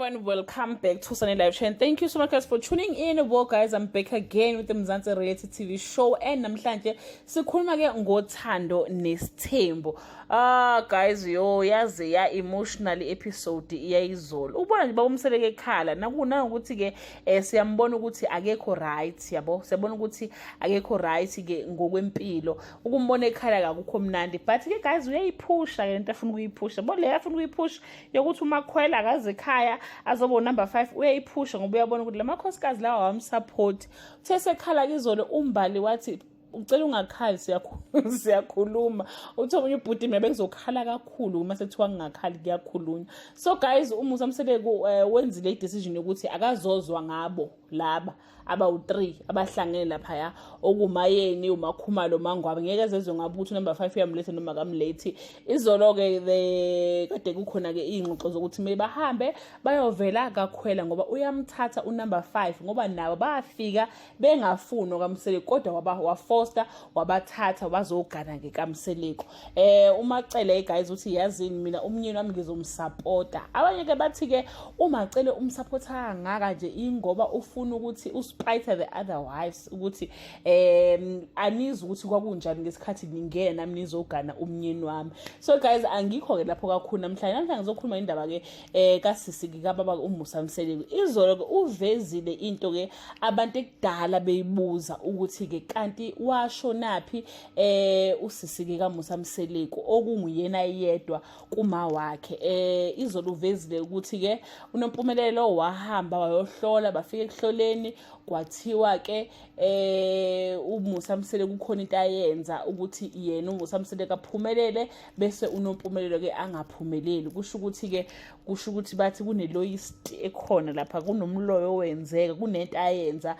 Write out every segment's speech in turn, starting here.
everyone, welcome back to Sunny Live Chain. Thank you so much guys for tuning in. Well guys, I'm back again with the Mzansi Reality TV show and namhlanje sikhuluma ke ngothando nesithembu. Guys, yazi ya emotionally episode iyayizolo. Ubona nje bawumseleke ekhala nakuna ukuthi ke siyambona ukuthi akekho right, yabo. Siyabona ukuthi akekho right ke ngokwempilo. Ukumbona ekhala akukho mnandi. But ke guys uyayiphusha ke lento afuna ukuyiphusha. Bo le afuna ukuyiphusha yokuthi umakhwela akaze ekhaya azoba number 5 uyayiphusha ngoba uyabona ukuthi lamakhosikazi lawa wamsupport. Uthe sekhala kizolo umbali wathi ucela ungakhali siyakhuluma. Uthi omunye ubhuti mina bekuzokhala kakhulu uma sethiwa ngingakhali kuyakhulunywa. So guys umusa mseleko wenzile decision yokuthi akazozwa ngabo laba abawu3 abahlangene lapha ya okumayeni umakhumalo mangwabe ngeke ezezwe ngabe uthi number 5 uyamlethe noma kamlethi. Izolo ke kade kukhona ke ingxoxo zokuthi mele bahambe bayovela kakhwela ngoba uyamthatha unumber 5 ngoba nabo bafika bengafuni kamseleko kodwa wafoster wabathatha bazogana ngekamseleko. Umacele guys uthi yazini mina umnyeni wami ngizomsupporta. Abanye ke bathi ke umacele umsupporta kangaka nje ingoba ufuna ukuthi uspite the other wives ukuthi anizi ukuthi kwakunjani ngesikhathi ningena nami nizogana umnyeni wami. So guys angikho ke lapho kakhulu namhlanje ngizokhuluma indaba ke kasisi kababa uMusa Mseleko. Izolo ke uvezile into ke abantu ekudala beyibuza ukuthi ke kanti washonapi usisi ke kaMusa Mseleko okunguyena yedwa kuma wakhe. Izolo uvezile ukuthi ke unompumelelo wahamba wayohlola bafike ekuhloleni kwathiwa ke uMusa Mseleko ukhona into ayenza ukuthi yena uMusa Mseleko aphumelele bese unompumelelo ke angaphumeleli. Kusho ukuthi bathi kuneloyist ekhona lapha kunomloyo owenzeka kunento ayenza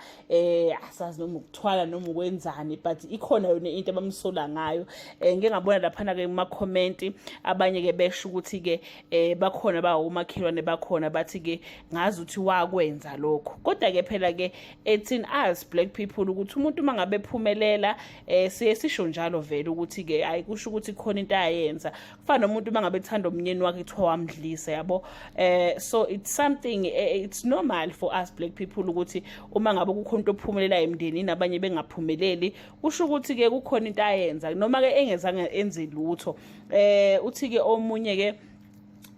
asazi noma ukuthwala noma ukwenzani but ikhona yona into abamsola ngayo. Ngeke ngabona lapha na ke kuma comment abanye ke besho ukuthi ke bakhona bawumakhelwane bakhona bathi ke ngazi ukuthi wakwenza lokho. Kodwa ke phela ke ethini as black people ukuthi umuntu mangabe ephumelela siye sisho njalo vele ukuthi ke ayikusho ukuthi khona into ayenza kufana nomuntu mangabe ethanda umnyeni wakhe kuthiwa wamdlisa yabo. So it's something it's normal for us black people ukuthi uma ngabe kukhona into ophumelela emndenini nabanye bengaphumeleli kusho ukuthi ke kukhona into ayenza noma ke engezange enze lutho. Uthi ke omunye ke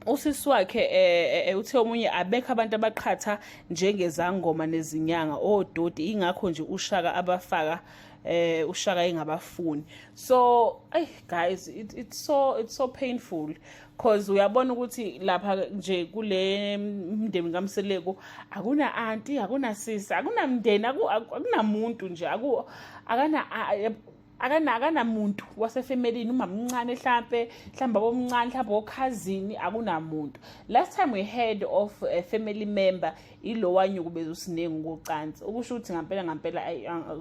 usisi wakhe uthe omunye abekho abantu abaqhatha njengezangoma nezinyanga ododi ingakho nje ushaka abafaka ushaka engabafuni. So guys it's so painful because uyabona ukuthi lapha nje kule mndeni kaMseleko akuna auntie akuna sisi akuna mndeni akunamuntu nje akana muntu wasefamily noma mncane mhlambe bomncane mhlambe okhazini akunamuntu. Last time we heard of a family member ilo wanyuku bezusinengi ngocansi ukusho ukuthi ngampela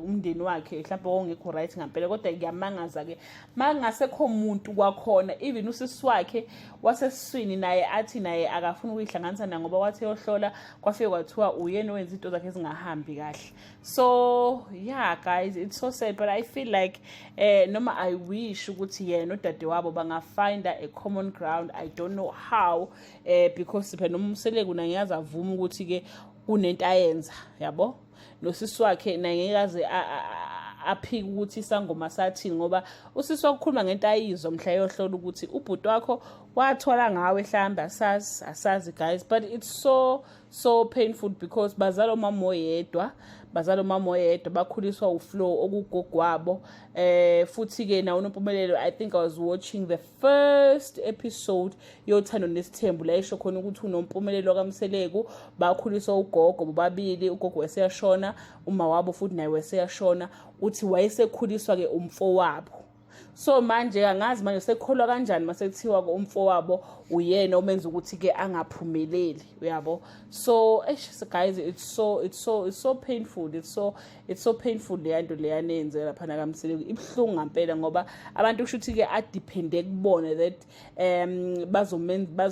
umndeni wakhe mhlambe ongekho right ngampela kodwa ngiyamangaza ke mangasekho umuntu kwakhona even usisi wakhe wasesiswini naye athi naye akafuna ukuyihlanganisa na ngoba wathi yohlola kwafike kwathiwa uyena wenza into zakhe ezingahambi kahle. So yeah guys it's so sad but I feel like noma I wish ukuthi yena nodade wabo bangafinda a common ground. I don't know how because phela noMseleko nangiyazi avuma ukuthi ke kunento ayenza yabo nosisi wakhe nangekaze aphika ukuthi isangoma sathini ngoba usisi wakukhuluma ngento ayizwa mhla yohlola ukuthi ubhuti wakho wathola ngawe mhlamba asazi guys but it's so painful because bazalo mama oyedwa bakhuliswa uFlow okugogwabo. Futhi ke na unompumelelo I think I was watching the first episode yothando nesithembu la esho khona ukuthi unompumelelo kaMseleko bakhuliswa ugogo bobabili ugogo weseyashona uma wabo futhi naye weseyashona uthi wayesekhuliswa ke umfowabo. So manje angazi manje sekholwa kanjani masekuthiwa ke umfowabo uyena omenza ukuthi ke angaphumeleli uyabo. So guys it's so painful it's so painful leyanto leyanenze lapha na kaMseleko ibhlungu ngampela ngoba abantu kusho ukuthi ke adepende kubona that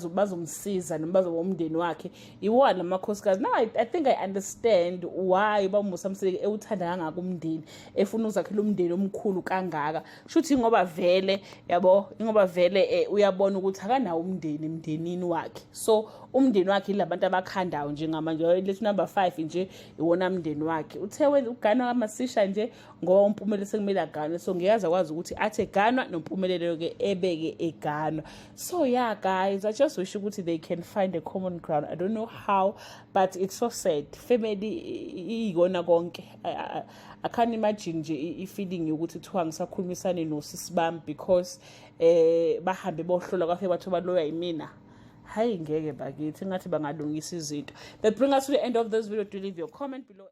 bazomsiza noma bazoba umndeni wakhe iwona amakhosikazi. Now I think I understand why baMusa Mseleko ewuthanda kangaka umndeni efuna uzakhela umndeni omkhulu kangaka. Shuthi ingoba vele yabo ingoba vele uyabona ukuthi akanawo umndeni emndenini wakhe, so umndeni wakhe ilabantu abakhandayo njengamanje lethi number 5 nje iwona mndeni wakhe. Uthe uganwa kaMasisha nje ngoba uMpumelelo sekumele aganwe, so ngiyazi akwazi ukuthi athi eganwa noMpumelelo ke ebeke eganwa. So yeah guys, I just wish ukuthi they can find a common ground. I don't know how, but it's so sad. Family iyona konke. I can't imagine nje i-feeling yokuthi kuthiwa ngisakhulumisane nosisi bami because bahambe bohlola kwafe bathu baloya yimina. Hayi ngeke bakithi ngathi bangalungisa izinto. That brings us to the end of this video. Do leave your comment below.